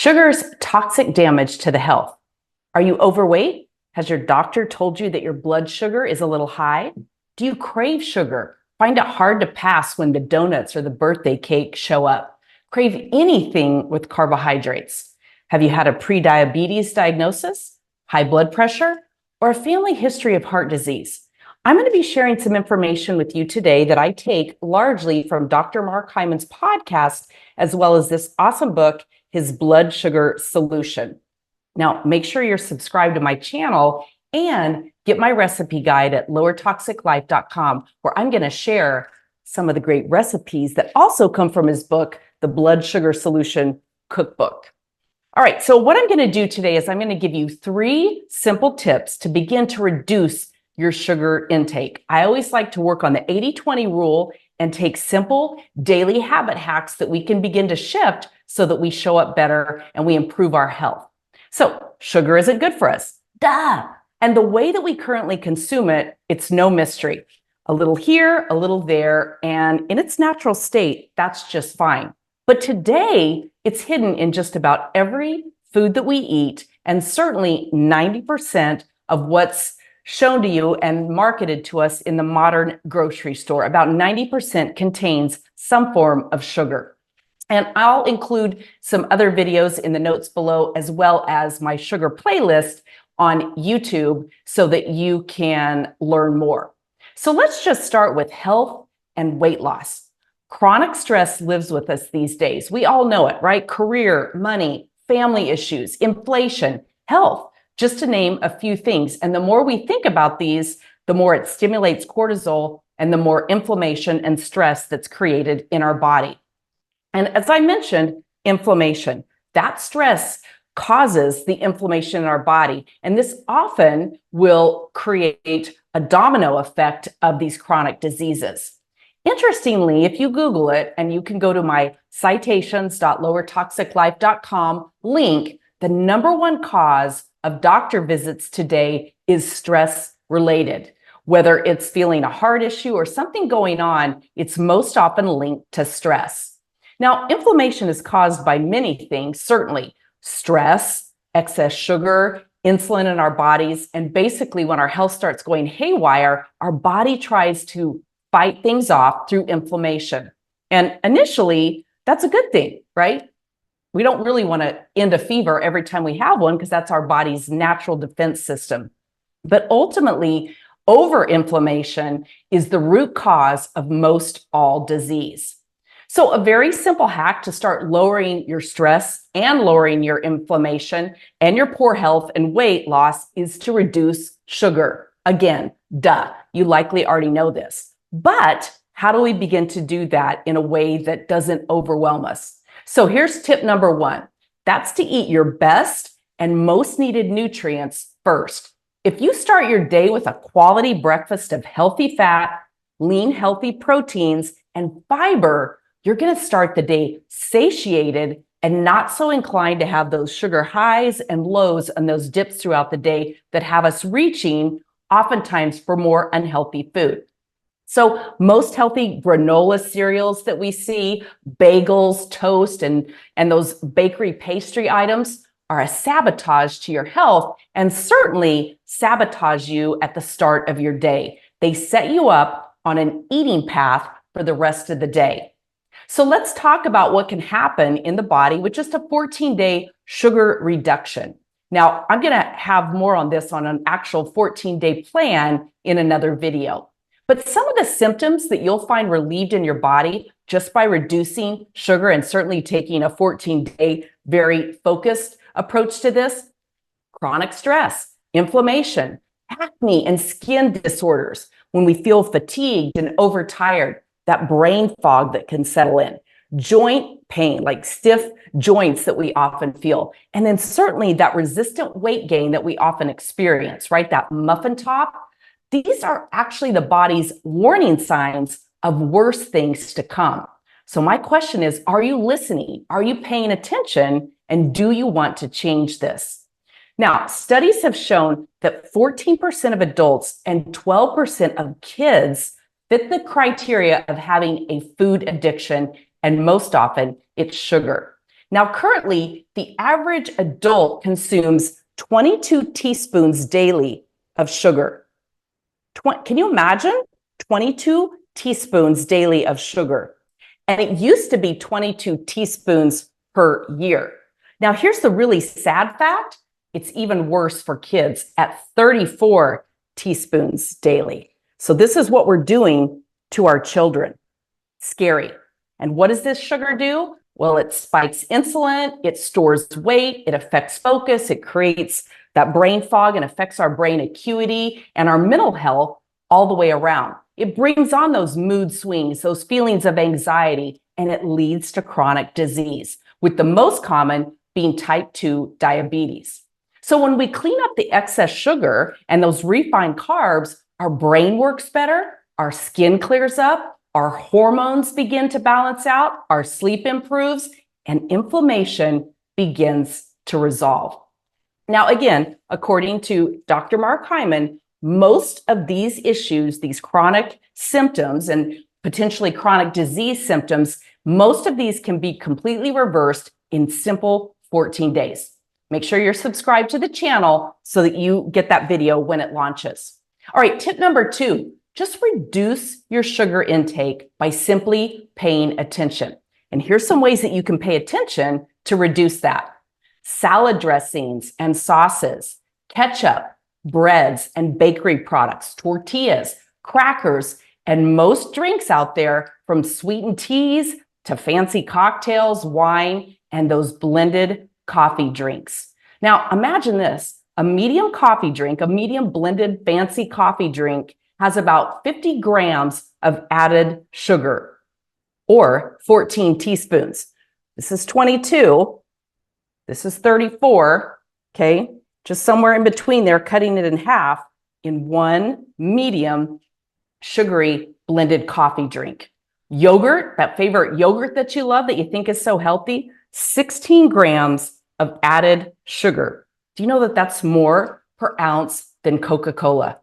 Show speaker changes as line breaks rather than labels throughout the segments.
Sugar's toxic damage to the health. Are you overweight? Has your doctor told you that your blood sugar is a little high? Do you crave sugar? Find it hard to pass when the donuts or the birthday cake show up? Crave anything with carbohydrates? Have you had a prediabetes diagnosis, high blood pressure, or a family history of heart disease? I'm going to be sharing some information with you today that I take largely from Dr. Mark Hyman's podcast, as well as this awesome book, his Blood Sugar Solution. Now, make sure you're subscribed to my channel and get my recipe guide at lowertoxiclife.com, where I'm going to share some of the great recipes that also come from his book, the Blood Sugar Solution Cookbook. All right, so what I'm going to do today is I'm going to give you 3 simple tips to begin to reduce your sugar intake. I always like to work on the 80-20 rule and take simple daily habit hacks that we can begin to shift so that we show up better and we improve our health. So sugar isn't good for us. Duh. And the way that we currently consume it, it's no mystery. A little here, a little there, and in its natural state, that's just fine. But today, it's hidden in just about every food that we eat, and certainly 90% of what's shown to you and marketed to us in the modern grocery store. About 90% contains some form of sugar. And I'll include some other videos in the notes below, as well as my sugar playlist on YouTube so that you can learn more. So let's just start with health and weight loss. Chronic stress lives with us these days. We all know it, right? Career, money, family issues, inflation, health, just to name a few things. And the more we think about these, the more it stimulates cortisol and the more inflammation and stress that's created in our body. And as I mentioned, inflammation, that stress causes the inflammation in our body. And this often will create a domino effect of these chronic diseases. Interestingly, if you Google it, and you can go to my citations.lowertoxiclife.com link, the #1 cause of doctor visits today is stress related. Whether it's feeling a heart issue or something going on, it's most often linked to stress. Now, inflammation is caused by many things, certainly stress, excess sugar, insulin in our bodies, and basically when our health starts going haywire, our body tries to fight things off through inflammation. And initially, that's a good thing, right? We don't really want to end a fever every time we have one because that's our body's natural defense system. But ultimately, overinflammation is the root cause of most all disease. So a very simple hack to start lowering your stress and lowering your inflammation and your poor health and weight loss is to reduce sugar. Again, duh, you likely already know this. But how do we begin to do that in a way that doesn't overwhelm us? So here's tip #1. That's to eat your best and most needed nutrients first. If you start your day with a quality breakfast of healthy fat, lean, healthy proteins, and fiber, you're going to start the day satiated and not so inclined to have those sugar highs and lows and those dips throughout the day that have us reaching oftentimes for more unhealthy food. So most healthy granola cereals that we see, bagels, toast, and those bakery pastry items are a sabotage to your health and certainly sabotage you at the start of your day. They set you up on an eating path for the rest of the day. So let's talk about what can happen in the body with just a 14-day sugar reduction. Now, I'm going to have more on this on an actual 14-day plan in another video. But some of the symptoms that you'll find relieved in your body just by reducing sugar and certainly taking a 14-day very focused approach to this: chronic stress, inflammation, acne, and skin disorders. When we feel fatigued and overtired, that brain fog that can settle in, joint pain, like stiff joints that we often feel, and then certainly that resistant weight gain that we often experience, right? That muffin top. These are actually the body's warning signs of worse things to come. So my question is, are you listening? Are you paying attention? And do you want to change this? Now, studies have shown that 14% of adults and 12% of kids fit the criteria of having a food addiction, and most often it's sugar. Now, currently, the average adult consumes 22 teaspoons daily of sugar. Can you imagine? 22 teaspoons daily of sugar. And it used to be 22 teaspoons per year. Now, here's the really sad fact. It's even worse for kids at 34 teaspoons daily. So this is what we're doing to our children. Scary. And what does this sugar do? Well, it spikes insulin, it stores weight, it affects focus, it creates that brain fog and affects our brain acuity and our mental health all the way around. It brings on those mood swings, those feelings of anxiety, and it leads to chronic disease, with the most common being type 2 diabetes. So when we clean up the excess sugar and those refined carbs, our brain works better, our skin clears up, our hormones begin to balance out, our sleep improves, and inflammation begins to resolve. Now, again, according to Dr. Mark Hyman, most of these issues, these chronic symptoms and potentially chronic disease symptoms, most of these can be completely reversed in simple 14 days. Make sure you're subscribed to the channel so that you get that video when it launches. All right, tip number 2, just reduce your sugar intake by simply paying attention. And here's some ways that you can pay attention to reduce that. Salad dressings and sauces, ketchup, breads and bakery products, tortillas, crackers, and most drinks out there, from sweetened teas to fancy cocktails, wine, and those blended coffee drinks. Now, imagine this. A medium coffee drink, a medium blended fancy coffee drink, has about 50 grams of added sugar, or 14 teaspoons. This is 22. This is 34, okay? Just somewhere in between there, cutting it in half in one medium sugary blended coffee drink. Yogurt, that favorite yogurt that you love that you think is so healthy, 16 grams of added sugar. Do you know that that's more per ounce than Coca-Cola?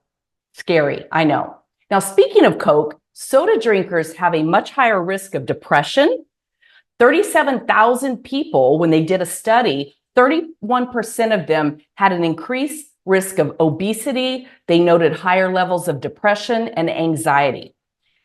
Scary, I know. Now, speaking of Coke, soda drinkers have a much higher risk of depression. 37,000 people, when they did a study, 31% of them had an increased risk of obesity. They noted higher levels of depression and anxiety.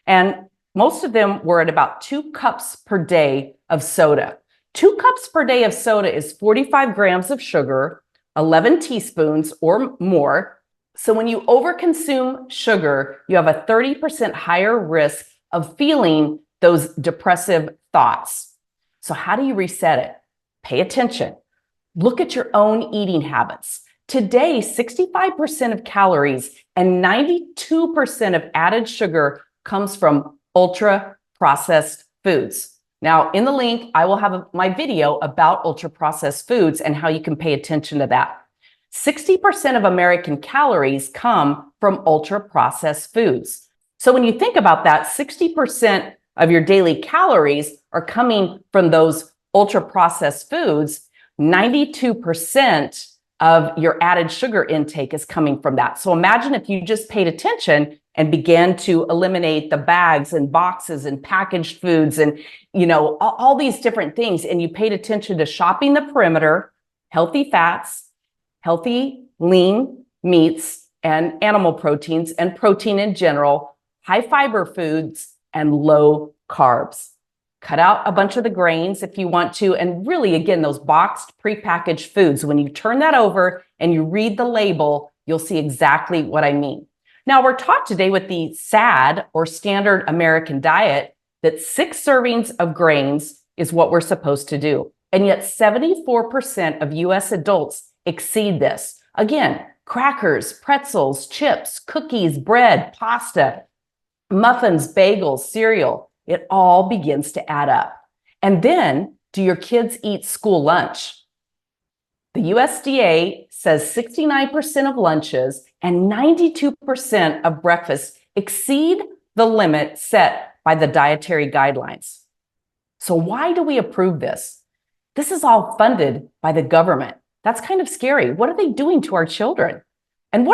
And most of them were at about 2 cups per day of soda. 2 cups per day of soda is 45 grams of sugar, 11 teaspoons or more. So when you overconsume sugar, you have a 30% higher risk of feeling those depressive thoughts. So how do you reset it? Pay attention. Look at your own eating habits. Today, 65% of calories and 92% of added sugar comes from ultra-processed foods. Now, in the link, I will have my video about ultra-processed foods and how you can pay attention to that. 60% of American calories come from ultra-processed foods. So when you think about that, 60% of your daily calories are coming from those ultra-processed foods. 92% of your added sugar intake is coming from that. So imagine if you just paid attention and began to eliminate the bags and boxes and packaged foods and, all these different things. And you paid attention to shopping the perimeter, healthy fats, healthy lean meats and animal proteins and protein in general, high fiber foods, and low carbs. Cut out a bunch of the grains if you want to. And really, again, those boxed, prepackaged foods, when you turn that over and you read the label, you'll see exactly what I mean. Now, we're taught today with the SAD, or Standard American Diet, that 6 servings of grains is what we're supposed to do. And yet 74% of US adults exceed this. Again, crackers, pretzels, chips, cookies, bread, pasta, muffins, bagels, cereal. It all begins to add up. And then, do your kids eat school lunch? The USDA says 69% of lunches and 92% of breakfasts exceed the limit set by the dietary guidelines. So why do we approve this? This is all funded by the government. That's kind of scary. What are they doing to our children? And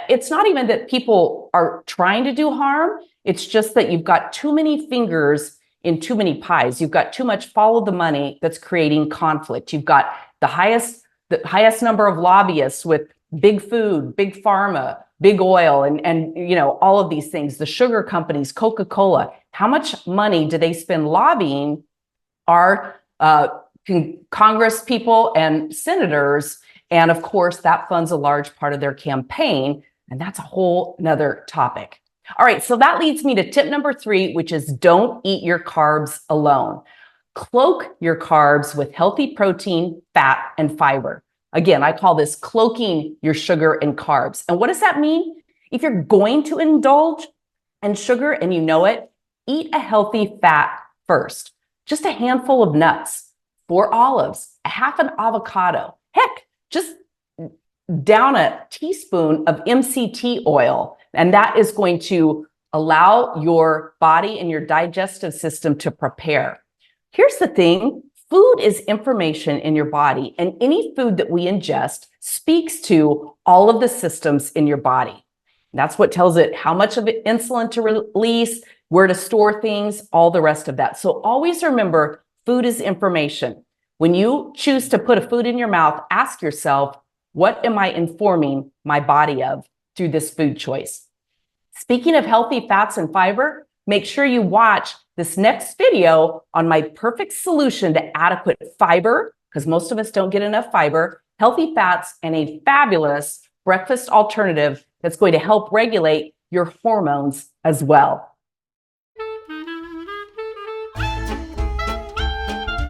it's not even that people are trying to do harm. It's just that you've got too many fingers in too many pies. You've got too much follow the money that's creating conflict. You've got the highest number of lobbyists with big food, big pharma, big oil, and you know, all of these things. The sugar companies, Coca-Cola, how much money do they spend lobbying our Congress people and senators? And of course, that funds a large part of their campaign. And that's a whole nother topic. All right, so that leads me to tip number 3, which is don't eat your carbs alone. Cloak your carbs with healthy protein, fat, and fiber. Again, I call this cloaking your sugar and carbs. And what does that mean? If you're going to indulge in sugar and you know it, eat a healthy fat first. Just a handful of nuts, 4 olives, a half an avocado. Heck, just down a teaspoon of MCT oil. And that is going to allow your body and your digestive system to prepare. Here's the thing. Food is information in your body, and any food that we ingest speaks to all of the systems in your body. That's what tells it how much of insulin to release, where to store things, all the rest of that. So always remember, food is information. When you choose to put a food in your mouth, ask yourself, what am I informing my body of through this food choice? Speaking of healthy fats and fiber, make sure you watch this next video on my perfect solution to adequate fiber, because most of us don't get enough fiber, healthy fats, and a fabulous breakfast alternative that's going to help regulate your hormones as well.